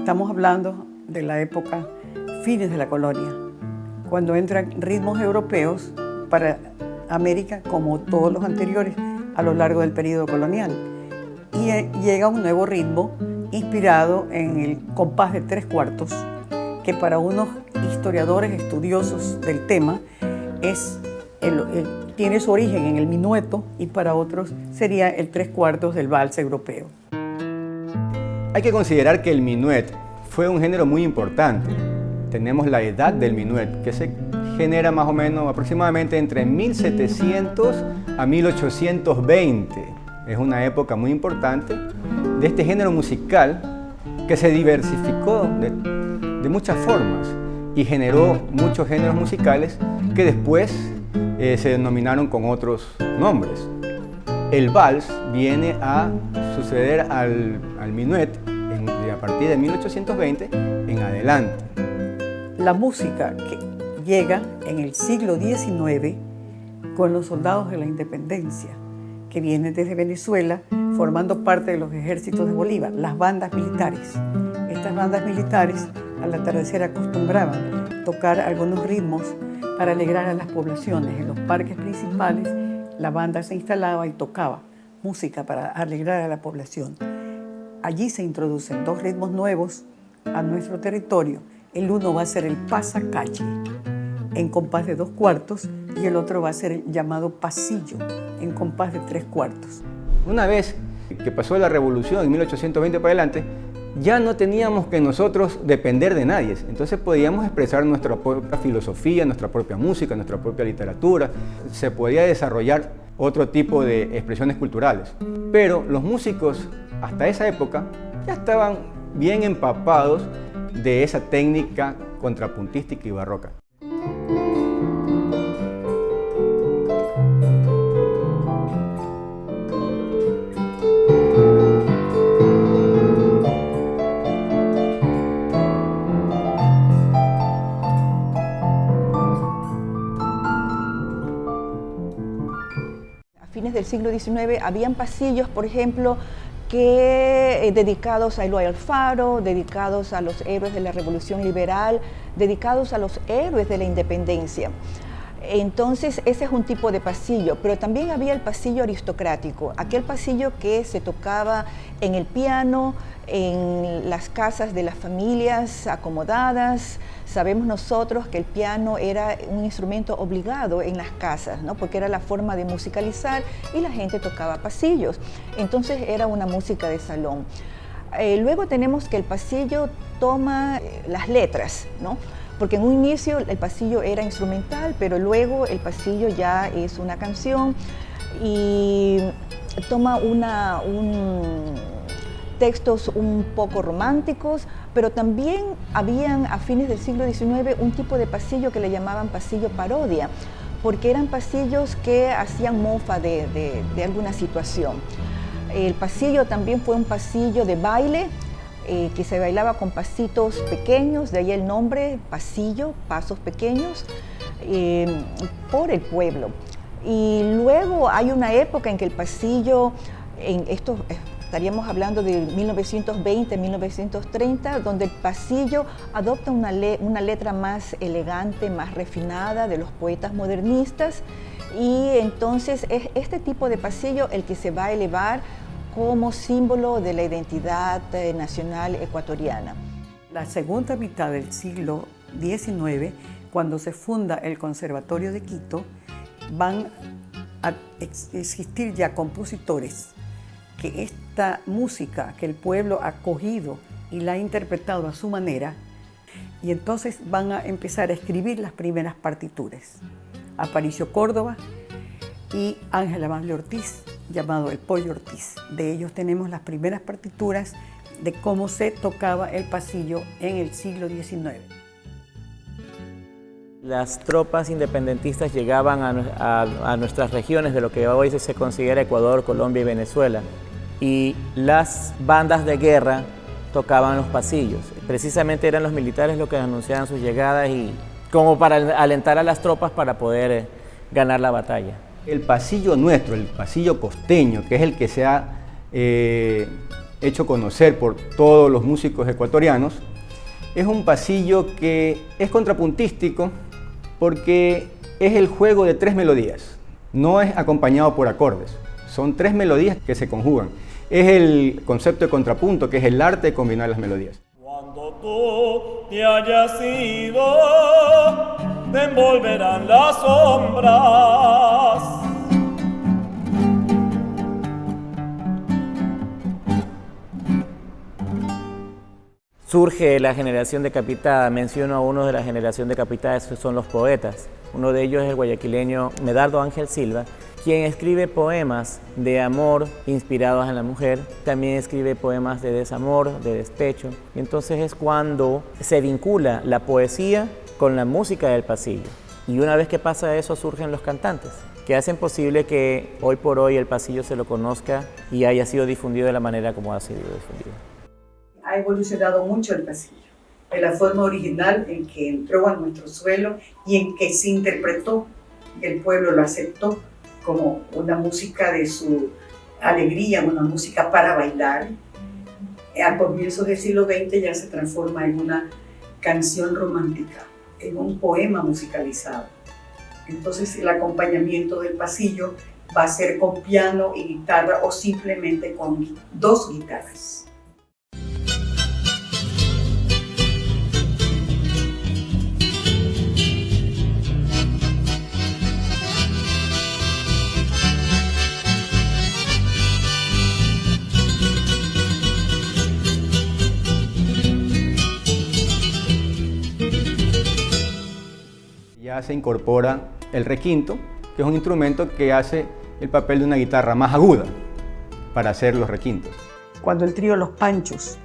Estamos hablando de la época fines de la colonia, cuando entran ritmos europeos para América, como todos los anteriores, a lo largo del periodo colonial. Y llega un nuevo ritmo inspirado en el compás de 3/4, que para unos historiadores estudiosos del tema tiene su origen en el minueto, y para otros sería el 3/4 del vals europeo. Hay que considerar que el minuet fue un género muy importante. Tenemos la edad del minuet, que se genera más o menos aproximadamente entre 1700 a 1820. Es una época muy importante de este género musical que se diversificó de muchas formas y generó muchos géneros musicales que después se denominaron con otros nombres. El vals viene a suceder al minuet a partir de 1820 en adelante. La música que llega en el siglo XIX con los soldados de la independencia, que vienen desde Venezuela formando parte de los ejércitos de Bolívar, las bandas militares. Estas bandas militares al atardecer acostumbraban tocar algunos ritmos para alegrar a las poblaciones. En los parques principales la banda se instalaba y tocaba música para alegrar a la población. Allí se introducen dos ritmos nuevos a nuestro territorio. El uno va a ser el pasacalle, en compás de 2/4, y el otro va a ser el llamado pasillo, en compás de 3/4. Una vez que pasó la revolución en 1820 para adelante, ya no teníamos que nosotros depender de nadie. Entonces podíamos expresar nuestra propia filosofía, nuestra propia música, nuestra propia literatura. Se podía desarrollar otro tipo de expresiones culturales. Pero los músicos hasta esa época ya estaban bien empapados de esa técnica contrapuntística y barroca. A fines del siglo XIX habían pasillos, por ejemplo, dedicados a Eloy Alfaro, dedicados a los héroes de la Revolución Liberal, dedicados a los héroes de la independencia. Entonces ese es un tipo de pasillo, pero también había el pasillo aristocrático, aquel pasillo que se tocaba en el piano, en las casas de las familias acomodadas. Sabemos nosotros que el piano era un instrumento obligado en las casas, ¿no? Porque era la forma de musicalizar y la gente tocaba pasillos. Entonces era una música de salón. Luego tenemos que el pasillo toma las letras, ¿no? Porque en un inicio el pasillo era instrumental, pero luego el pasillo ya es una canción y toma textos un poco románticos, pero también habían a fines del siglo XIX un tipo de pasillo que le llamaban pasillo parodia, porque eran pasillos que hacían mofa de alguna situación. El pasillo también fue un pasillo de baile, que se bailaba con pasitos pequeños, de ahí el nombre, pasillo, pasos pequeños, por el pueblo. Y luego hay una época en que el pasillo, estaríamos hablando de 1920, 1930, donde el pasillo adopta una letra más elegante, más refinada de los poetas modernistas, y entonces es este tipo de pasillo el que se va a elevar como símbolo de la identidad nacional ecuatoriana. La segunda mitad del siglo XIX, cuando se funda el Conservatorio de Quito, van a existir ya compositores que esta música que el pueblo ha cogido y la ha interpretado a su manera, y entonces van a empezar a escribir las primeras partituras. Aparicio Córdoba y Ángel Amable Ortiz llamado el Pollo Ortiz. De ellos tenemos las primeras partituras de cómo se tocaba el pasillo en el siglo XIX. Las tropas independentistas llegaban a nuestras regiones de lo que hoy se considera Ecuador, Colombia y Venezuela, y las bandas de guerra tocaban los pasillos. Precisamente eran los militares los que anunciaban sus llegadas y como para alentar a las tropas para poder ganar la batalla. El pasillo nuestro, el pasillo costeño, que es el que se ha hecho conocer por todos los músicos ecuatorianos, es un pasillo que es contrapuntístico porque es el juego de 3 melodías, no es acompañado por acordes, son 3 melodías que se conjugan. Es el concepto de contrapunto, que es el arte de combinar las melodías. Cuando tú te hayas ido, te envolverán las sombras. Surge la generación decapitada. Menciono a uno de la generación decapitada, que son los poetas. Uno de ellos es el guayaquileño Medardo Ángel Silva, quien escribe poemas de amor inspirados en la mujer, también escribe poemas de desamor, de despecho. Y entonces es cuando se vincula la poesía con la música del pasillo. Y una vez que pasa eso, surgen los cantantes, que hacen posible que hoy por hoy el pasillo se lo conozca y haya sido difundido de la manera como ha sido difundido. Ha evolucionado mucho el pasillo, de la forma original en que entró a nuestro suelo y en que se interpretó, el pueblo lo aceptó como una música de su alegría, una música para bailar. A comienzos del siglo XX ya se transforma en una canción romántica, en un poema musicalizado. Entonces el acompañamiento del pasillo va a ser con piano y guitarra o simplemente con 2 guitarras. Ya se incorpora el requinto, que es un instrumento que hace el papel de una guitarra más aguda para hacer los requintos. Cuando el trío Los Panchos,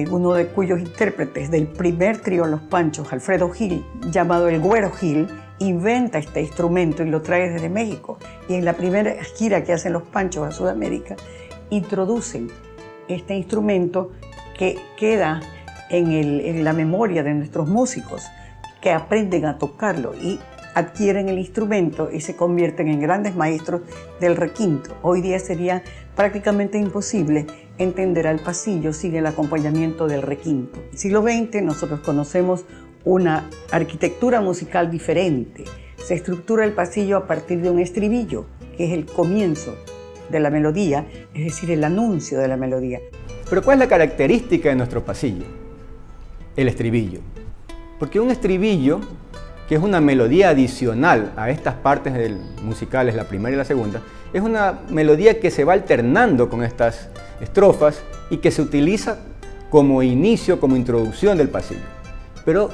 uno de cuyos intérpretes del primer trío Los Panchos, Alfredo Gil, llamado el Güero Gil, inventa este instrumento y lo trae desde México. Y en la primera gira que hacen Los Panchos a Sudamérica, introducen este instrumento que queda en la memoria de nuestros músicos, que aprenden a tocarlo y adquieren el instrumento y se convierten en grandes maestros del requinto. Hoy día sería prácticamente imposible entender al pasillo sin el acompañamiento del requinto. En el siglo XX nosotros conocemos una arquitectura musical diferente. Se estructura el pasillo a partir de un estribillo, que es el comienzo de la melodía, es decir, el anuncio de la melodía. Pero ¿cuál es la característica de nuestro pasillo? El estribillo. Porque un estribillo, que es una melodía adicional a estas partes musicales, la primera y la segunda, es una melodía que se va alternando con estas estrofas y que se utiliza como inicio, como introducción del pasillo. Pero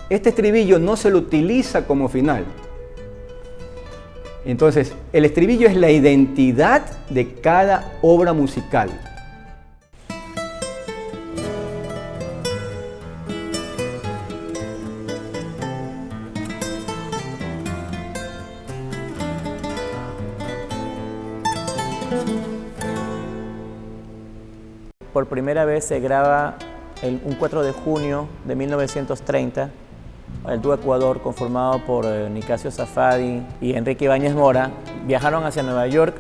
este estribillo no se lo utiliza como final. Entonces, el estribillo es la identidad de cada obra musical. Por primera vez se graba un 4 de junio de 1930, el dúo Ecuador, conformado por Nicasio Safadi y Enrique Ibáñez Mora, viajaron hacia Nueva York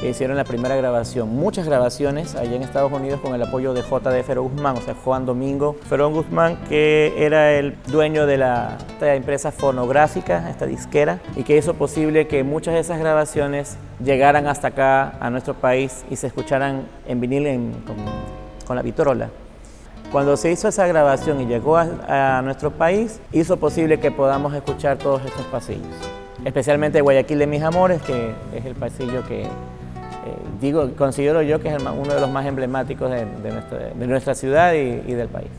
e hicieron la primera grabación. Muchas grabaciones allá en Estados Unidos con el apoyo de J.D. Fero Guzmán, o sea, Juan Domingo Ferón Guzmán, que era el dueño de esta empresa fonográfica, esta disquera, y que hizo posible que muchas de esas grabaciones llegaran hasta acá, a nuestro país, y se escucharan en vinil con la vitrola. Cuando se hizo esa grabación y llegó a nuestro país, hizo posible que podamos escuchar todos estos pasillos. Especialmente Guayaquil de mis amores, que es el pasillo que considero yo que es uno de los más emblemáticos de nuestra ciudad y del país.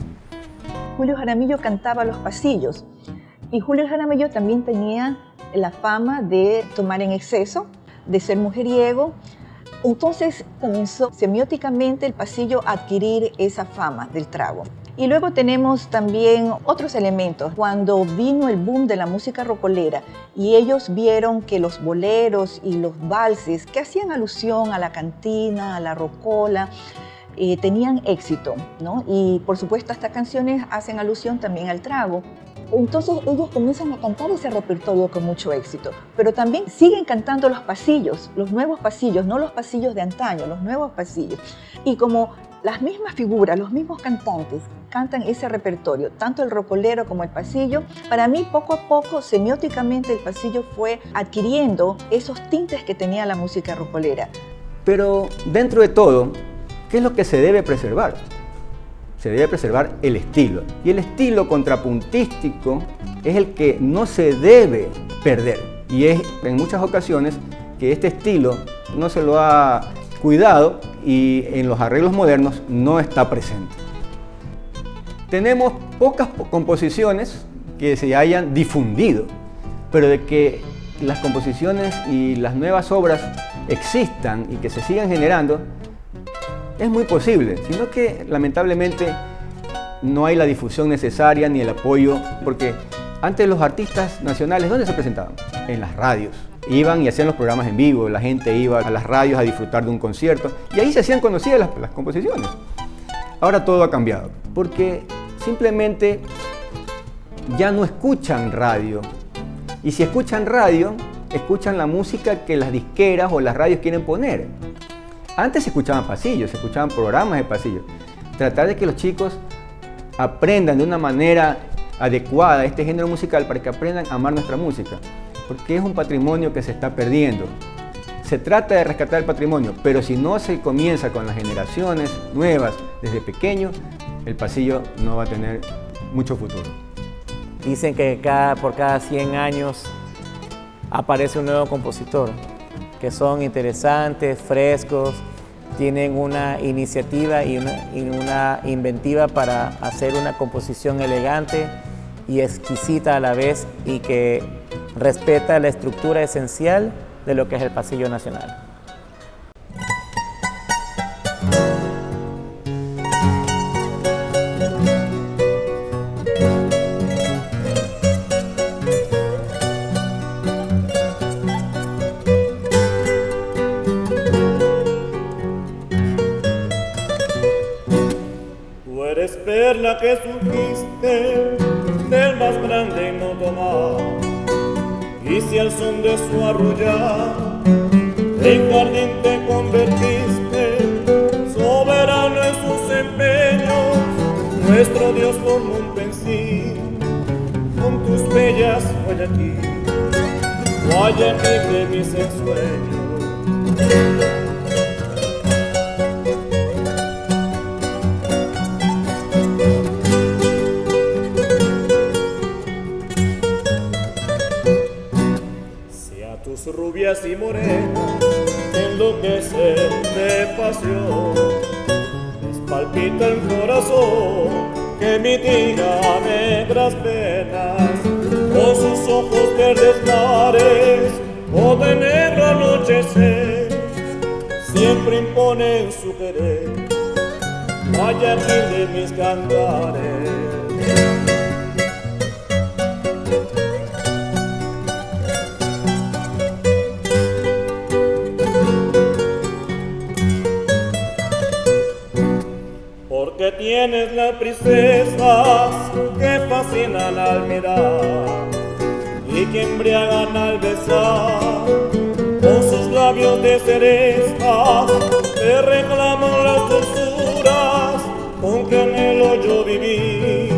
Julio Jaramillo cantaba los pasillos y Julio Jaramillo también tenía la fama de tomar en exceso, de ser mujeriego, Entonces comenzó semióticamente el pasillo a adquirir esa fama del trago. Y luego tenemos también otros elementos. Cuando vino el boom de la música rocolera y ellos vieron que los boleros y los valses que hacían alusión a la cantina, a la rocola, tenían éxito, ¿no? Y por supuesto estas canciones hacen alusión también al trago. Entonces ellos comienzan a cantar ese repertorio con mucho éxito, pero también siguen cantando los pasillos, los nuevos pasillos, no los pasillos de antaño, los nuevos pasillos. Y como las mismas figuras, los mismos cantantes cantan ese repertorio, tanto el rocolero como el pasillo, para mí poco a poco, semióticamente, el pasillo fue adquiriendo esos tintes que tenía la música rocolera. Pero dentro de todo, ¿qué es lo que se debe preservar? Se debe preservar el estilo. Y el estilo contrapuntístico es el que no se debe perder. Y es en muchas ocasiones que este estilo no se lo ha cuidado y en los arreglos modernos no está presente. Tenemos pocas composiciones que se hayan difundido, pero de que las composiciones y las nuevas obras existan y que se sigan generando, es muy posible, sino que lamentablemente no hay la difusión necesaria ni el apoyo, porque antes los artistas nacionales, ¿dónde se presentaban? En las radios. Iban y hacían los programas en vivo, la gente iba a las radios a disfrutar de un concierto y ahí se hacían conocidas las composiciones. Ahora todo ha cambiado, porque simplemente ya no escuchan radio. Y si escuchan radio, escuchan la música que las disqueras o las radios quieren poner. Antes se escuchaban pasillos, se escuchaban programas de pasillos. Tratar de que los chicos aprendan de una manera adecuada este género musical para que aprendan a amar nuestra música, porque es un patrimonio que se está perdiendo. Se trata de rescatar el patrimonio, pero si no se comienza con las generaciones nuevas desde pequeños, el pasillo no va a tener mucho futuro. Dicen que por cada 100 años aparece un nuevo compositor, que son interesantes, frescos, tienen una iniciativa y una inventiva para hacer una composición elegante y exquisita a la vez y que respeta la estructura esencial de lo que es el Pasillo Nacional. Perla que surgiste del más grande y noto mar, y si al son de su arrullar en jardín te convertiste, soberano en sus empeños, nuestro Dios formó un pensil con tus bellas Guayaquil de mis ensueños. Rubias y morenas enloquecen de pasión, les palpita el corazón que mitiga negras penas, con sus ojos verdes mares o de negro anochecer, siempre imponen su querer, Guayaquil de mis cantares. Porque tienes las princesas que fascinan al mirar y que embriagan al besar, con sus labios de cerezas te reclaman las dulzuras con que anhelo yo vivir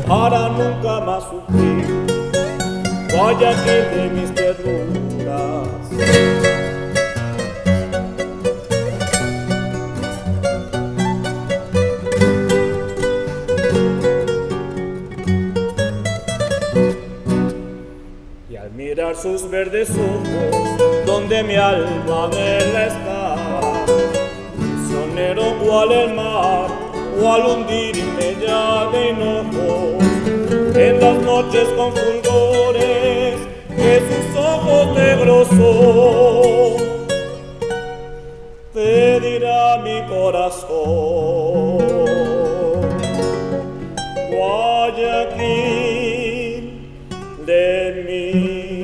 para nunca más sufrir, Guayaquil de mis ternuras. Mirar sus verdes ojos, donde mi alma anhela estar, prisionero cual el mar, o al hundirme ya de hinojos, en las noches con fulgores que sus ojos negros son. corazón. Guayaquil de mi